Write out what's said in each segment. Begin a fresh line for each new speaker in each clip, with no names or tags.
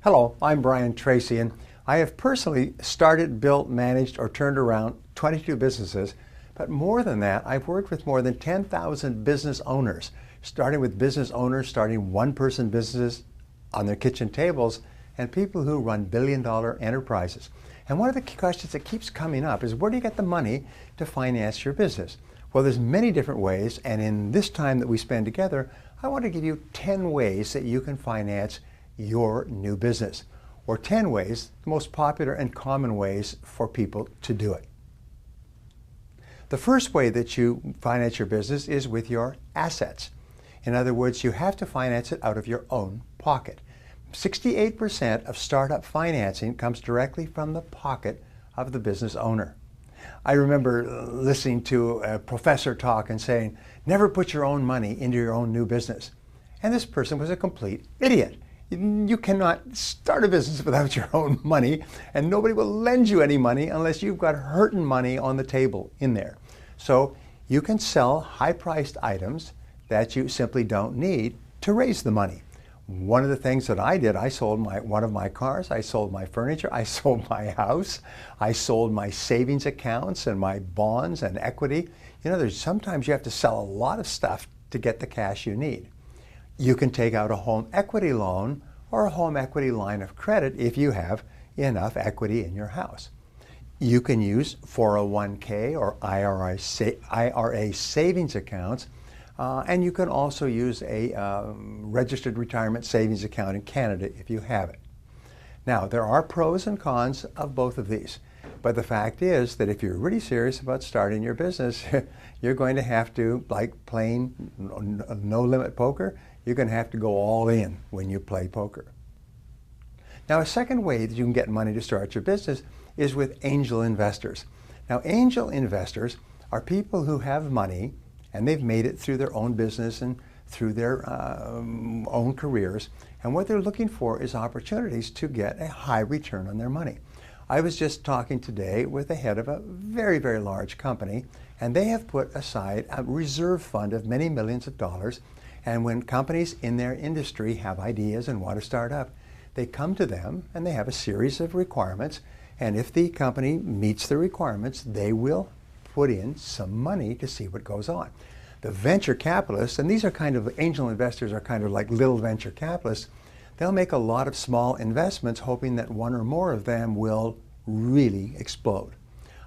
Hello, I'm Brian Tracy, and I have personally started, built, managed, or turned around 22 businesses. But more than that, I've worked with more than 10,000 business owners, starting with business owners starting one-person businesses on their kitchen tables, and people who run billion-dollar enterprises. And one of the questions that keeps coming up is, where do you get the money to finance your business? Well, there's many different ways, and in this time that we spend together, I want to give you 10 ways that you can finance your new business, or 10 ways, the most popular and common ways for people to do it. The first way that you finance your business is with your assets. In other words, you have to finance it out of your own pocket. 68% of startup financing comes directly from the pocket of the business owner. I remember listening to a professor talk and saying, never put your own money into your own new business. And this person was a complete idiot. You cannot start a business without your own money, and nobody will lend you any money unless you've got hurting money on the table in there. So you can sell high-priced items that you simply don't need to raise the money. One of the things that I did, I sold one of my cars, I sold my furniture, I sold my house, I sold my savings accounts and my bonds and equity. You know, sometimes you have to sell a lot of stuff to get the cash you need. You can take out a home equity loan or a home equity line of credit if you have enough equity in your house. You can use 401k or IRA savings accounts, and you can also use a registered retirement savings account in Canada if you have it. Now, there are pros and cons of both of these, but the fact is that if you're really serious about starting your business, you're going to have to, like playing no-limit poker, you're going to have to go all in when you play poker. Now, a second way that you can get money to start your business is with angel investors. Now, angel investors are people who have money and they've made it through their own business and through their own careers, and what they're looking for is opportunities to get a high return on their money. I was just talking today with the head of a very, very large company, and they have put aside a reserve fund of many millions of dollars. And when companies in their industry have ideas and want to start up, they come to them and they have a series of requirements. And if the company meets the requirements, they will put in some money to see what goes on. The venture capitalists, and these are kind of, angel investors are kind of like little venture capitalists, they'll make a lot of small investments hoping that one or more of them will really explode.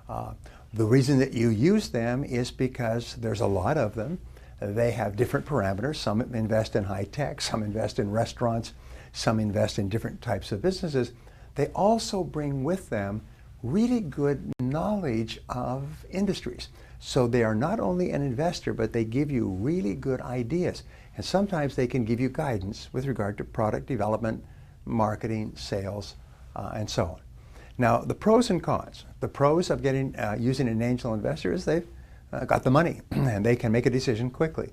The reason that you use them is because there's a lot of them. They have different parameters. Some invest in high tech, some invest in restaurants, some invest in different types of businesses. They also bring with them really good knowledge of industries. So they are not only an investor, but they give you really good ideas. And sometimes they can give you guidance with regard to product development, marketing, sales, and so on. Now, the pros and cons. The pros of using an angel investor is they've got the money and they can make a decision quickly.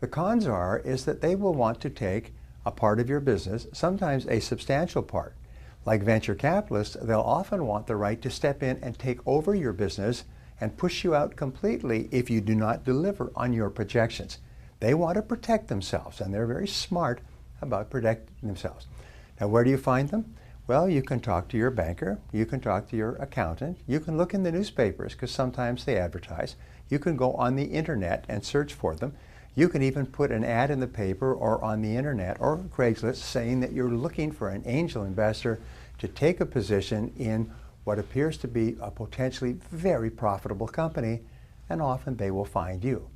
The cons is that they will want to take a part of your business, sometimes a substantial part. Like venture capitalists, they'll often want the right to step in and take over your business and push you out completely if you do not deliver on your projections. They want to protect themselves, and they're very smart about protecting themselves. Now, where do you find them? Well, you can talk to your banker, you can talk to your accountant, you can look in the newspapers because sometimes they advertise. You can go on the internet and search for them. You can even put an ad in the paper or on the internet or Craigslist saying that you're looking for an angel investor to take a position in what appears to be a potentially very profitable company, and often they will find you.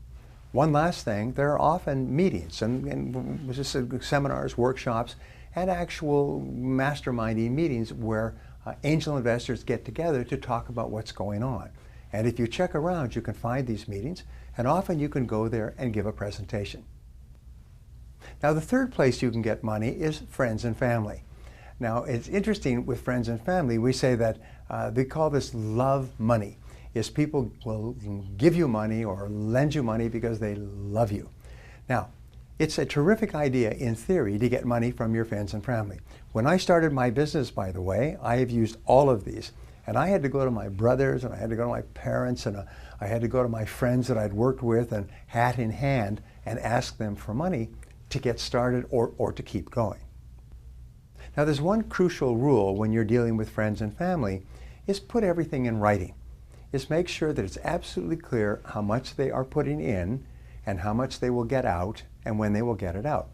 One last thing, there are often meetings and just seminars, workshops, and actual masterminding meetings where angel investors get together to talk about what's going on. And if you check around, you can find these meetings, and often you can go there and give a presentation. Now, the third place you can get money is friends and family. Now, it's interesting with friends and family, we say that they call this love money. Is people will give you money or lend you money because they love you. Now, it's a terrific idea in theory to get money from your friends and family. When I started my business, by the way, I have used all of these. And I had to go to my brothers, and I had to go to my parents, and I had to go to my friends that I'd worked with, and hat in hand, and ask them for money to get started or to keep going. Now, there's one crucial rule when you're dealing with friends and family is put everything in writing. Is make sure that it's absolutely clear how much they are putting in and how much they will get out and when they will get it out.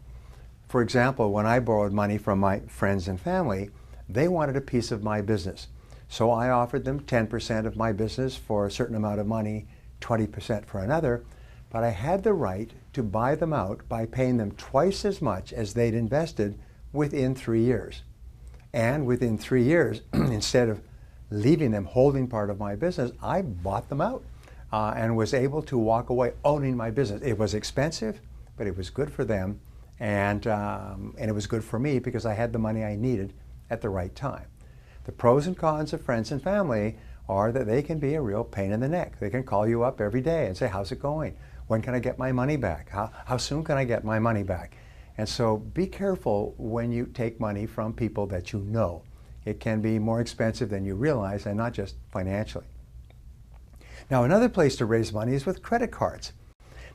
For example, when I borrowed money from my friends and family, they wanted a piece of my business. So I offered them 10% of my business for a certain amount of money, 20% for another, but I had the right to buy them out by paying them twice as much as they'd invested within 3 years. And within 3 years, instead of leaving them holding part of my business, I bought them out and was able to walk away owning my business. It was expensive, but it was good for them, and it was good for me because I had the money I needed at the right time. The pros and cons of friends and family are that they can be a real pain in the neck. They can call you up every day and say, how's it going? When can I get my money back? How soon can I get my money back? And so be careful when you take money from people that you know. It can be more expensive than you realize, and not just financially. Now, another place to raise money is with credit cards.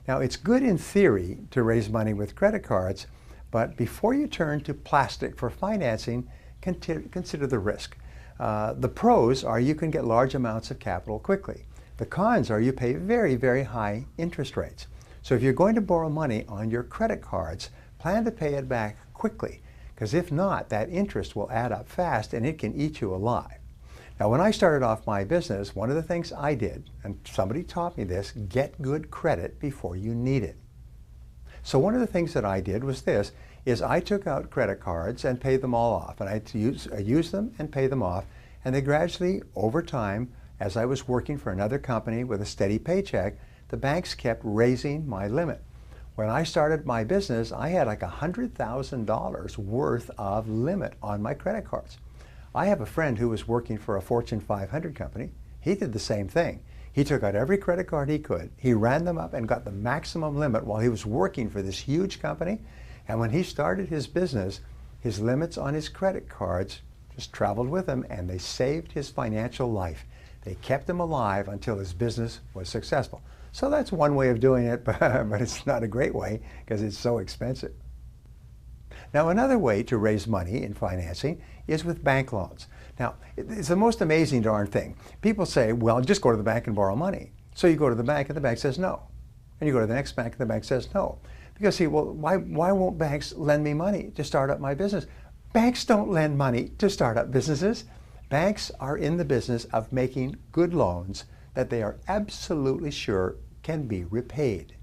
Now, it's good in theory to raise money with credit cards, but before you turn to plastic for financing, consider the risk. The pros are you can get large amounts of capital quickly. The cons are you pay very, very high interest rates. So if you're going to borrow money on your credit cards, plan to pay it back quickly, because if not, that interest will add up fast and it can eat you alive. Now, when I started off my business, one of the things I did, and somebody taught me this, get good credit before you need it. So one of the things that I did was this, is I took out credit cards and paid them all off. And I used them and pay them off. And they gradually, over time, as I was working for another company with a steady paycheck, the banks kept raising my limit. When I started my business, I had like $100,000 worth of limit on my credit cards. I have a friend who was working for a Fortune 500 company. He did the same thing. He took out every credit card he could. He ran them up and got the maximum limit while he was working for this huge company. And when he started his business, his limits on his credit cards just traveled with him, and they saved his financial life. They kept him alive until his business was successful. So that's one way of doing it, but it's not a great way because it's so expensive. Now, another way to raise money in financing is with bank loans. Now, it's the most amazing darn thing. People say, well, just go to the bank and borrow money. So you go to the bank and the bank says no. And you go to the next bank and the bank says no. Because see, well, why won't banks lend me money to start up my business? Banks don't lend money to start up businesses. Banks are in the business of making good loans that they are absolutely sure can be repaid.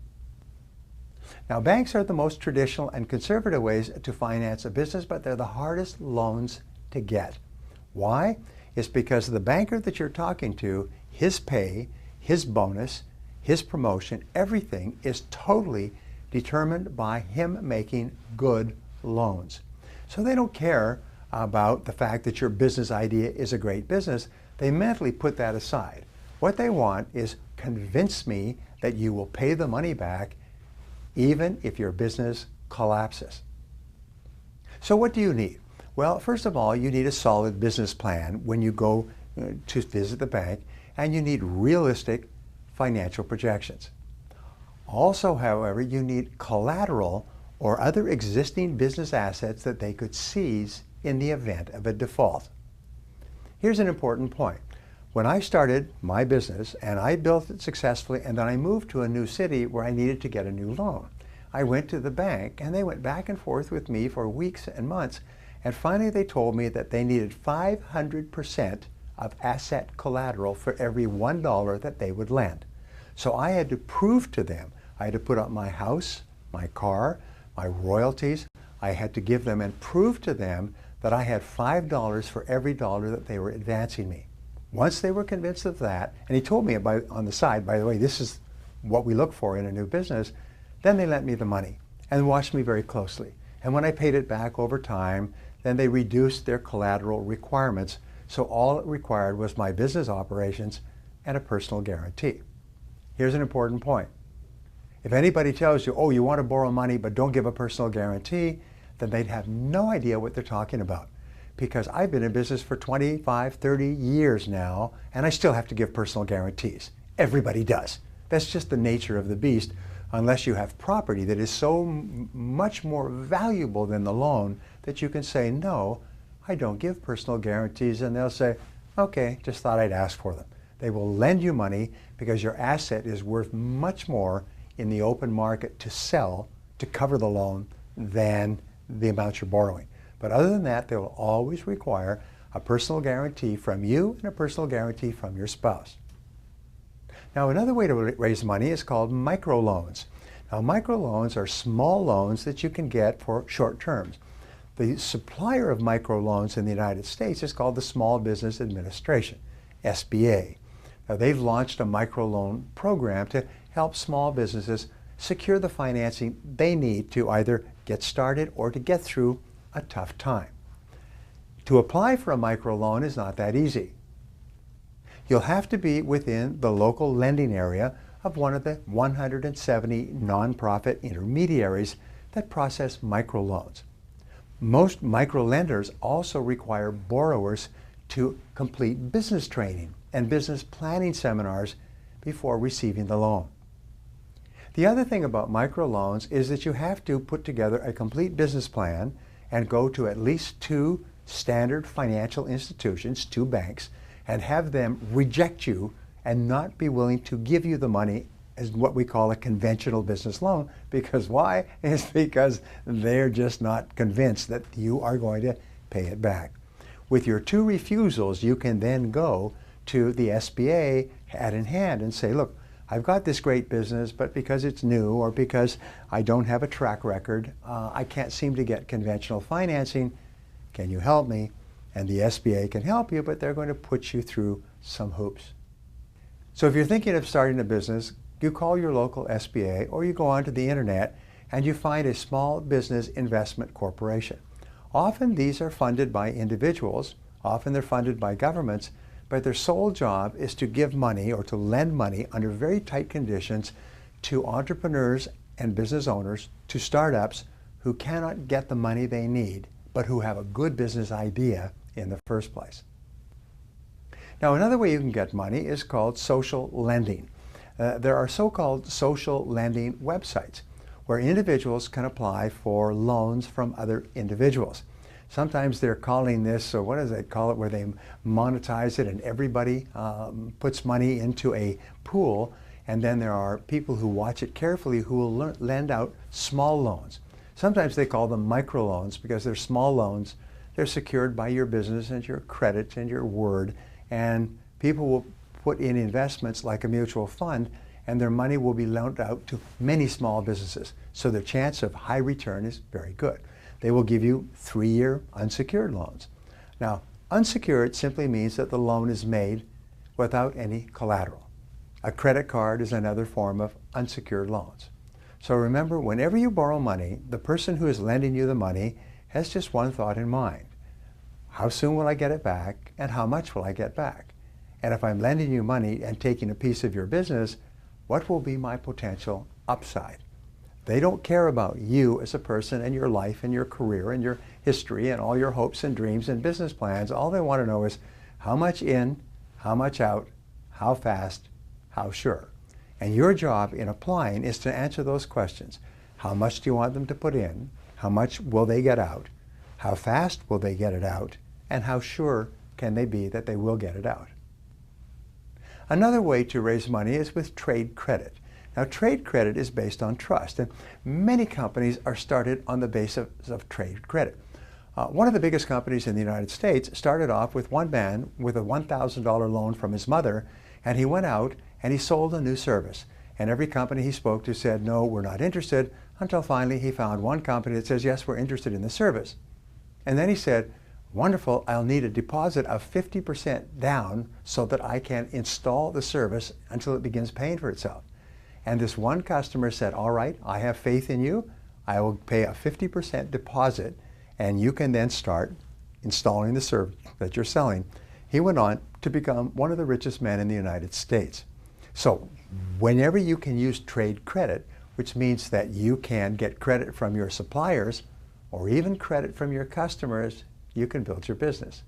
Now, banks are the most traditional and conservative ways to finance a business, but they're the hardest loans to get. Why? It's because the banker that you're talking to, his pay, his bonus, his promotion, everything is totally determined by him making good loans. So they don't care about the fact that your business idea is a great business. They mentally put that aside. What they want is convince me that you will pay the money back even if your business collapses. So what do you need? Well, first of all, you need a solid business plan when you go to visit the bank, and you need realistic financial projections. Also, however, you need collateral or other existing business assets that they could seize in the event of a default. Here's an important point. When I started my business and I built it successfully, and then I moved to a new city where I needed to get a new loan, I went to the bank and they went back and forth with me for weeks and months, and finally they told me that they needed 500% of asset collateral for every $1 that they would lend. So I had to prove to them, I had to put up my house, my car, my royalties. I had to give them and prove to them that I had $5 for every dollar that they were advancing me. Once they were convinced of that, and he told me on the side, by the way, this is what we look for in a new business, then they lent me the money and watched me very closely. And when I paid it back over time, then they reduced their collateral requirements, so all it required was my business operations and a personal guarantee. Here's an important point. If anybody tells you, oh, you want to borrow money but don't give a personal guarantee, then they'd have no idea what they're talking about. Because I've been in business for 25, 30 years now, and I still have to give personal guarantees. Everybody does. That's just the nature of the beast, unless you have property that is so much more valuable than the loan that you can say, no, I don't give personal guarantees, and they'll say, okay, just thought I'd ask for them. They will lend you money because your asset is worth much more in the open market to sell to cover the loan than the amount you're borrowing. But other than that, they will always require a personal guarantee from you and a personal guarantee from your spouse. Now, another way to raise money is called microloans. Now, microloans are small loans that you can get for short terms. The supplier of microloans in the United States is called the Small Business Administration, SBA. Now, they've launched a microloan program to help small businesses secure the financing they need to either get started or to get through a tough time. To apply for a microloan is not that easy. You'll have to be within the local lending area of one of the 170 nonprofit intermediaries that process microloans. Most microlenders also require borrowers to complete business training and business planning seminars before receiving the loan. The other thing about microloans is that you have to put together a complete business plan and go to at least 2 standard financial institutions, 2 banks, and have them reject you and not be willing to give you the money as what we call a conventional business loan. Because why? It's because they're just not convinced that you are going to pay it back. With your 2 refusals, you can then go to the SBA hat in hand and say, look, I've got this great business, but because it's new or because I don't have a track record, I can't seem to get conventional financing. Can you help me? And the SBA can help you, but they're going to put you through some hoops. So if you're thinking of starting a business, you call your local SBA or you go onto the internet and you find a small business investment corporation. Often these are funded by individuals, often they're funded by governments, but their sole job is to give money or to lend money under very tight conditions to entrepreneurs and business owners, to startups who cannot get the money they need, but who have a good business idea in the first place. Now, another way you can get money is called social lending. There are so-called social lending websites where individuals can apply for loans from other individuals. Sometimes they're calling this, or what do they call it, where they monetize it and everybody puts money into a pool, and then there are people who watch it carefully who will lend out small loans. Sometimes they call them microloans because they're small loans. They're secured by your business and your credit and your word, and people will put in investments like a mutual fund, and their money will be loaned out to many small businesses. So the chance of high return is very good. They will give you 3-year unsecured loans. Now, unsecured simply means that the loan is made without any collateral. A credit card is another form of unsecured loans. So remember, whenever you borrow money, the person who is lending you the money has just one thought in mind. How soon will I get it back, and how much will I get back? And if I'm lending you money and taking a piece of your business, what will be my potential upside? They don't care about you as a person and your life and your career and your history and all your hopes and dreams and business plans. All they want to know is how much in, how much out, how fast, how sure. And your job in applying is to answer those questions. How much do you want them to put in? How much will they get out? How fast will they get it out? And how sure can they be that they will get it out? Another way to raise money is with trade credit. Now, trade credit is based on trust, and many companies are started on the basis of trade credit. One of the biggest companies in the United States started off with one man with a $1,000 loan from his mother, and he went out and he sold a new service. And every company he spoke to said, no, we're not interested, until finally he found one company that says, yes, we're interested in the service. And then he said, wonderful, I'll need a deposit of 50% down so that I can install the service until it begins paying for itself. And this one customer said, all right, I have faith in you. I will pay a 50% deposit, and you can then start installing the service that you're selling. He went on to become one of the richest men in the United States. So whenever you can use trade credit, which means that you can get credit from your suppliers or even credit from your customers, you can build your business.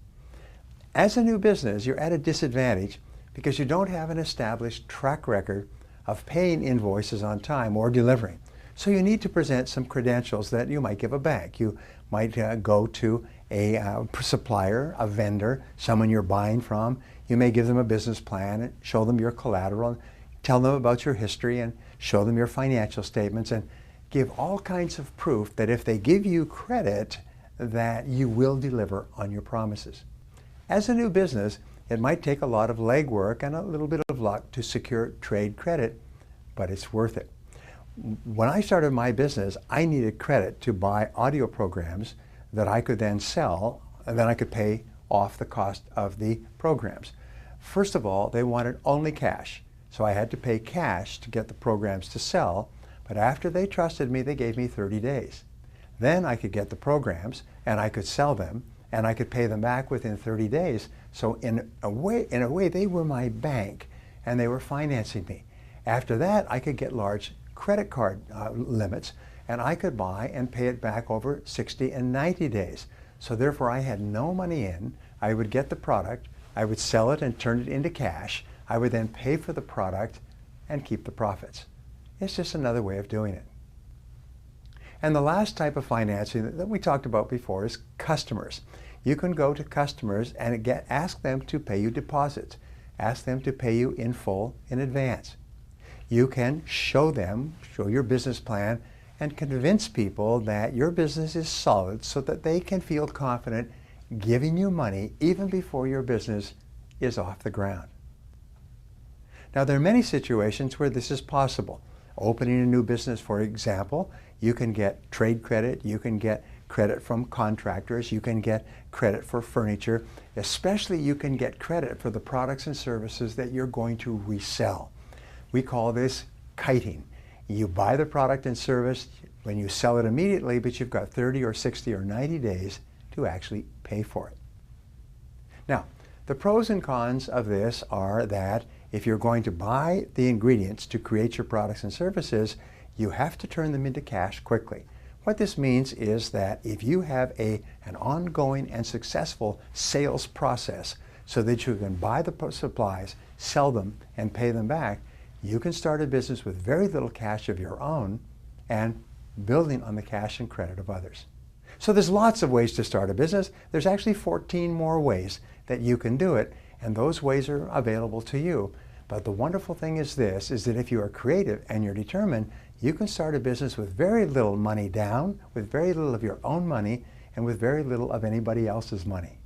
As a new business, you're at a disadvantage because you don't have an established track record of paying invoices on time or delivering. So you need to present some credentials that you might give a bank. You might go to a supplier, a vendor, someone you're buying from. You may give them a business plan and show them your collateral, and tell them about your history and show them your financial statements and give all kinds of proof that if they give you credit, that you will deliver on your promises. As a new business, it might take a lot of legwork and a little bit of luck to secure trade credit, but it's worth it. When I started my business, I needed credit to buy audio programs that I could then sell, and then I could pay off the cost of the programs. First of all, they wanted only cash, so I had to pay cash to get the programs to sell, but after they trusted me, they gave me 30 days. Then I could get the programs, and I could sell them, and I could pay them back within 30 days. So in a way, they were my bank, and they were financing me. After that, I could get large credit card limits, and I could buy and pay it back over 60 and 90 days. So therefore, I had no money in. I would get the product, I would sell it and turn it into cash. I would then pay for the product and keep the profits. It's just another way of doing it. And the last type of financing that we talked about before is customers. You can go to customers and ask them to pay you deposits. Ask them to pay you in full in advance. You can show your business plan and convince people that your business is solid so that they can feel confident giving you money even before your business is off the ground. Now, there are many situations where this is possible. Opening a new business, for example, you can get trade credit, you can get credit from contractors, you can get credit for furniture, especially you can get credit for the products and services that you're going to resell. We call this kiting. You buy the product and service when you sell it immediately, but you've got 30 or 60 or 90 days to actually pay for it. Now, the pros and cons of this are that if you're going to buy the ingredients to create your products and services, you have to turn them into cash quickly. What this means is that if you have an ongoing and successful sales process so that you can buy the supplies, sell them, and pay them back, you can start a business with very little cash of your own and building on the cash and credit of others. So there's lots of ways to start a business. There's actually 14 more ways that you can do it, and those ways are available to you. But the wonderful thing is this, is that if you are creative and you're determined, you can start a business with very little money down, with very little of your own money, and with very little of anybody else's money.